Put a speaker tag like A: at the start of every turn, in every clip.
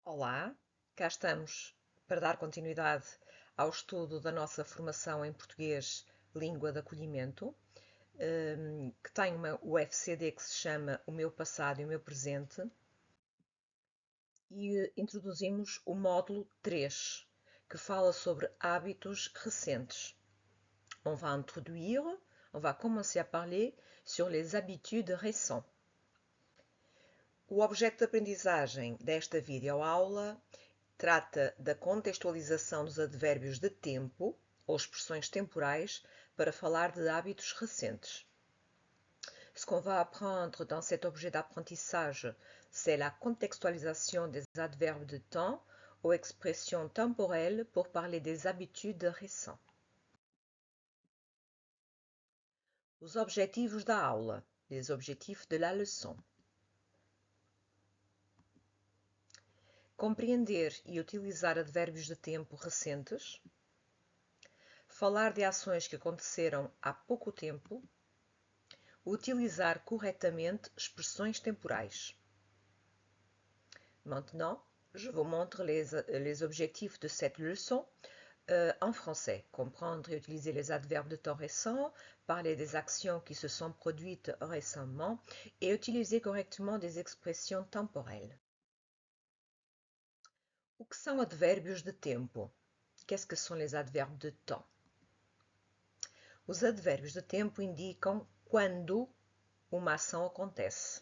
A: Olá, cá estamos para dar continuidade ao estudo da nossa formação em português, língua de acolhimento, que tem uma UFCD que se chama O Meu Passado e o Meu Presente, e introduzimos o módulo 3, que fala sobre hábitos recentes. On va commencer à parler sur les habitudes récentes. O objeto de aprendizagem desta videoaula trata da contextualização dos advérbios de tempo ou expressões temporais para falar de hábitos recentes. Ce qu'on va apprendre dans cet objet d'apprentissage, c'est la contextualisation des adverbes de temps ou expressions temporelles pour parler des habitudes récentes. Os objetivos da aula, les objectifs de la leçon. Compreender e utilizar advérbios de tempo recentes, falar de ações que aconteceram há pouco tempo, utilizar corretamente expressões temporais. Maintenant, je vous montre les objectifs de cette leçon en français. Comprendre et utiliser les adverbes de temps récent, parler des actions qui se sont produites récemment et utiliser correctement des expressions temporelles. O que são advérbios de tempo? Qu'est-ce que sont les adverbes de temps? Os advérbios de tempo indicam quando uma ação acontece.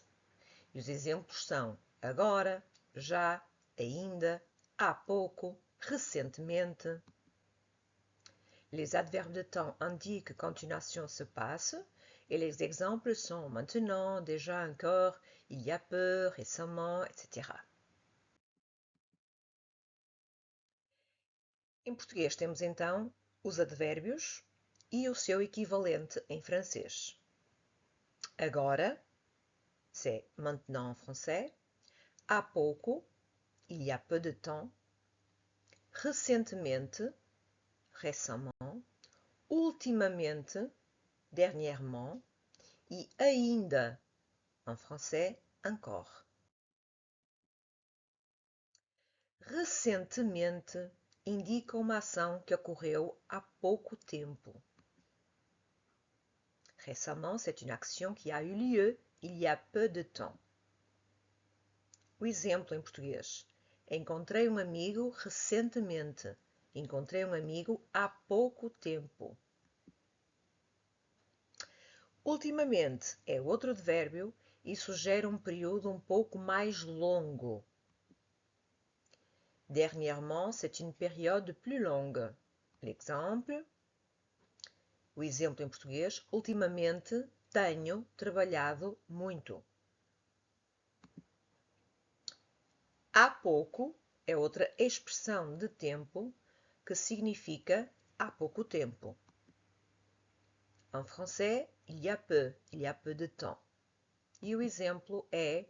A: E os exemplos são agora, já, ainda, há pouco, recentemente. Les adverbes de temps indiquent quand une action se passe et les exemples sont maintenant, déjà, encore, il y a peu, récemment, etc. Em português temos então os advérbios e o seu equivalente em francês. Agora, c'est maintenant en français. Há pouco, il y a peu de temps. Recentemente, récemment. Ultimamente, dernièrement. E ainda, en français, encore. Recentemente indica uma ação que ocorreu há pouco tempo. Récemment, c'est une action qui a eu lieu il y a peu de temps. O exemplo em português. Encontrei um amigo recentemente. Encontrei um amigo há pouco tempo. Ultimamente é outro advérbio e sugere um período um pouco mais longo. Dernièrement, c'est une période plus longue. L'exemple. O exemplo em português. Ultimamente tenho trabalhado muito. Há pouco é outra expressão de tempo que significa há pouco tempo. En français, il y a peu de temps. E o exemplo é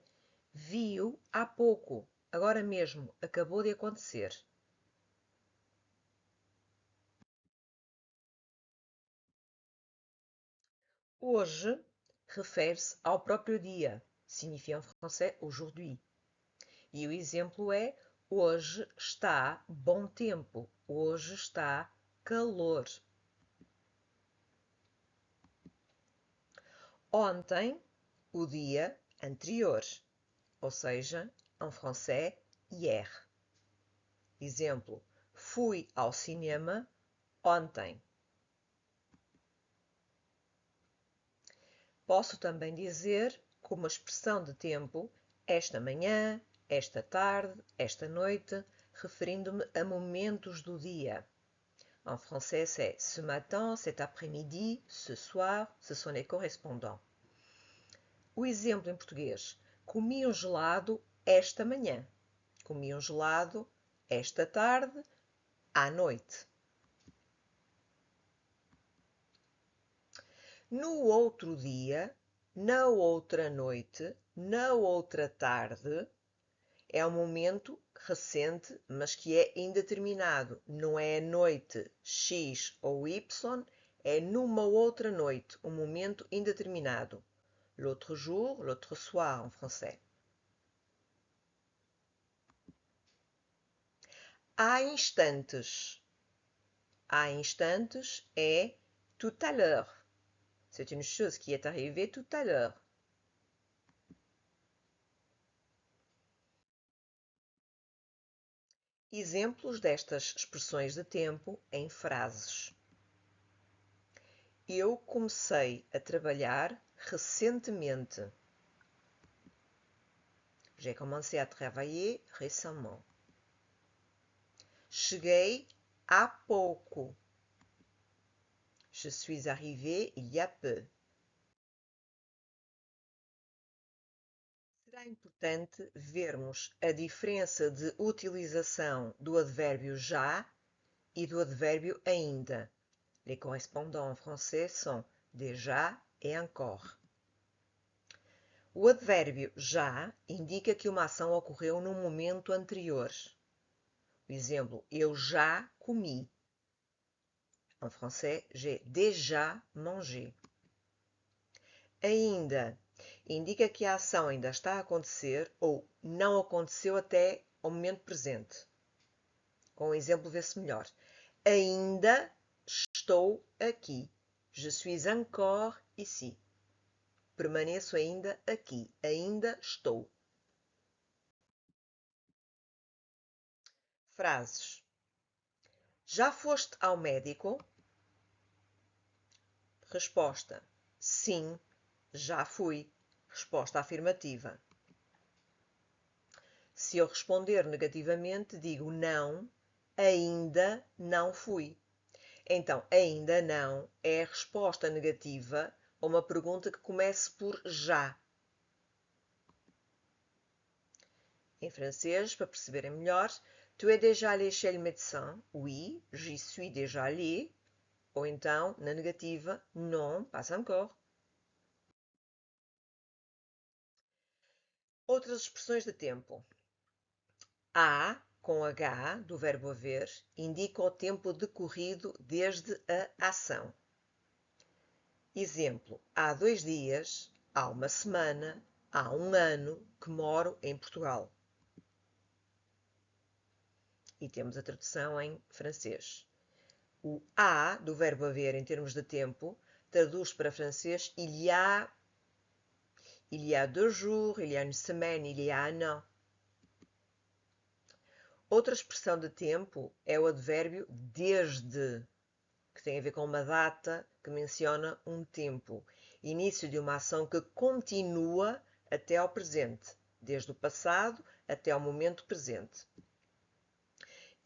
A: vi-o há pouco, agora mesmo, acabou de acontecer. Hoje refere-se ao próprio dia, signifie en français aujourd'hui. E o exemplo é hoje está bom tempo, hoje está calor. Ontem, o dia anterior, ou seja, en français, hier. Exemplo, fui ao cinema ontem. Posso também dizer, como expressão de tempo, esta manhã, esta tarde, esta noite, referindo-me a momentos do dia. En français, c'est ce matin, cet après-midi, ce soir, ce sont les correspondants. O exemplo em português. Comi um gelado esta manhã. Comi um gelado esta tarde, à noite. No outro dia, na outra noite, na outra tarde, é um momento recente, mas que é indeterminado. Não é a noite X ou Y, é numa outra noite, um momento indeterminado. L'autre jour, l'autre soir, en français. há instantes. Há instantes est tout à l'heure. C'est une chose qui est arrivée tout à l'heure. Exemplos destas expressões de tempo em frases. Eu comecei a trabalhar recentemente. J'ai commencé à travailler récemment. Cheguei há pouco. Je suis arrivé il y a peu. Será importante vermos a diferença de utilização do advérbio já e do advérbio ainda. Les correspondants en français sont déjà et encore. O advérbio já indica que uma ação ocorreu no momento anterior. Por exemplo, eu já comi. En français, j'ai déjà mangé. Ainda indica que a ação ainda está a acontecer ou não aconteceu até ao momento presente. Com o exemplo vê-se melhor. Ainda estou aqui. Je suis encore ici. Permaneço ainda aqui. Ainda estou. Frases. Já foste ao médico? Resposta. Sim, já fui. Resposta afirmativa. Se eu responder negativamente, digo não, ainda não fui. Então, ainda não é a resposta negativa a uma pergunta que comece por já. Em francês, para perceberem melhor, tu es déjà allé chez le médecin? Oui, j'y suis déjà allé. Ou então, na negativa, non, pas encore. Outras expressões de tempo. A, com H, do verbo haver, indica o tempo decorrido desde a ação. Exemplo, há 2 dias, há uma semana, há 1 ano que moro em Portugal. E temos a tradução em francês. O a do verbo haver em termos de tempo traduz para francês il y a 2 jours, il y a une semaine, il y a un an. Outra expressão de tempo é o advérbio desde, que tem a ver com uma data que menciona um tempo. Início de uma ação que continua até ao presente, desde o passado até ao momento presente.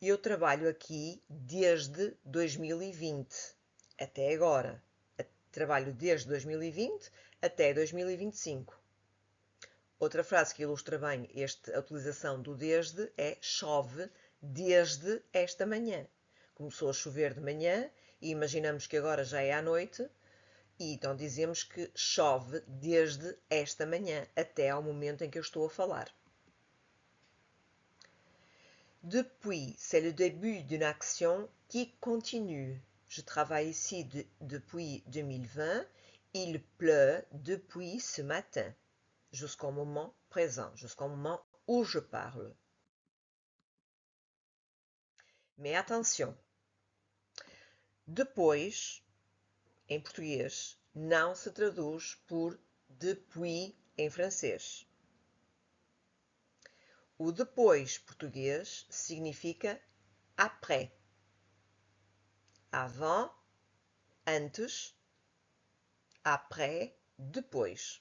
A: Eu trabalho aqui desde 2020, até agora. Trabalho desde 2020 até 2025. Outra frase que ilustra bem a utilização do desde é chove desde esta manhã. Começou a chover de manhã e imaginamos que agora já é à noite e então dizemos que chove desde esta manhã até ao momento em que eu estou a falar. Depuis, c'est le début d'une action qui continue. Je travaille ici depuis 2020. Il pleut depuis ce matin. Jusqu'au moment présent, jusqu'au moment où je parle. Mais attention, depois, em português, não se traduz por depuis em francês. O depois português significa après. Avant, antes, après, depois.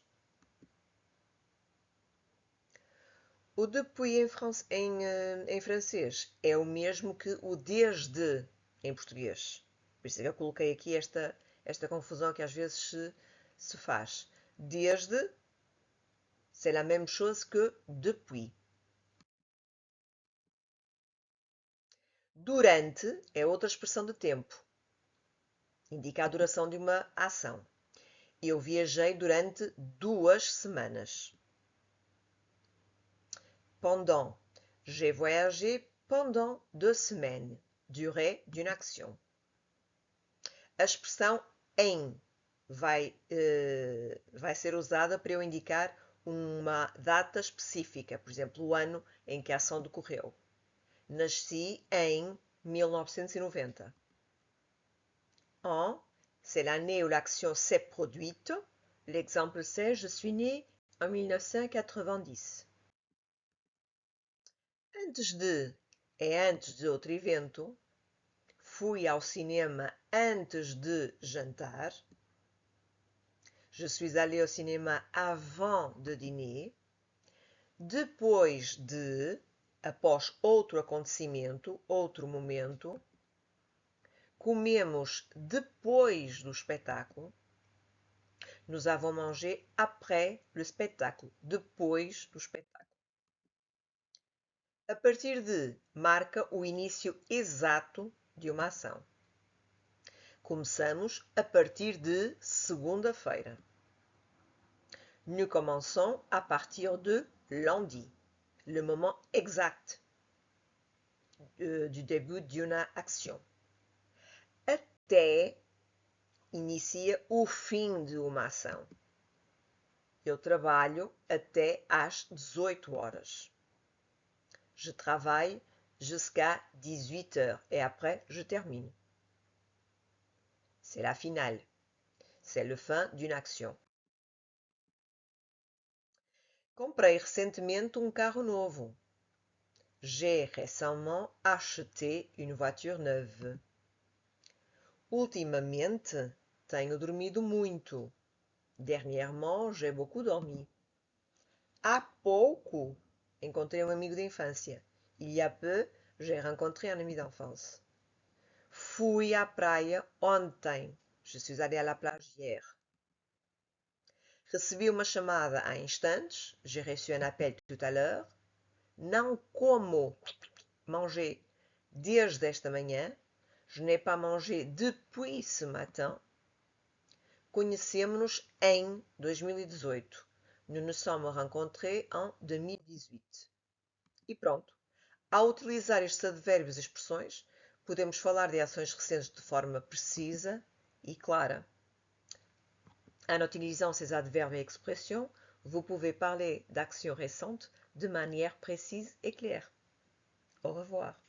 A: O depuis em francês é o mesmo que o desde em português. Por isso é que eu coloquei aqui esta confusão que às vezes se faz. Desde, c'est la même chose que depuis. Durante é outra expressão de tempo. Indica a duração de uma ação. Eu viajei durante 2 semanas. Pendant. J'ai voyagé pendant 2 semaines. Durée d'une action. A expressão em vai ser usada para eu indicar uma data específica, por exemplo, o ano em que a ação decorreu. Nasci em 1990. En, c'est l'année où l'action s'est produite. L'exemple c'est je suis né en 1990. Antes de é antes de outro evento. Fui ao cinema antes de jantar. Je suis allé au cinéma avant de dîner. Depois de, após outro acontecimento, outro momento. Comemos depois do espetáculo. Nous avons mangé après le spectacle. Depois do espetáculo. A partir de marca o início exato de uma ação. Começamos a partir de segunda-feira. Nous commençons à partir de lundi. Le moment exact du début d'une action. Até inicia o fim de uma ação. Eu trabalho até às 18 horas. Je travaille jusqu'à 18 heures et après je termine. C'est la finale. C'est le fin d'une action. Comprei recentemente um carro novo. J'ai récemment acheté une voiture neuve. Ultimamente, tenho dormido muito. Dernièrement, j'ai beaucoup dormi. Há pouco, encontrei um amigo de infância. Il y a peu, j'ai rencontré un ami d'enfance. Fui à praia ontem. Je suis allé à la plage hier. Recebi uma chamada há instantes. J'ai reçu un appel tout à l'heure. Não como manger desde esta manhã. Je n'ai pas mangé depuis ce matin. Conhecemos-nos em 2018. Nous nous sommes rencontrés en 2018. E pronto. Ao utilizar estes advérbios e expressões, podemos falar de ações recentes de forma precisa e clara. En utilisant ces adverbes et expressions, vous pouvez parler d'actions récentes de manière précise et claire. Au revoir.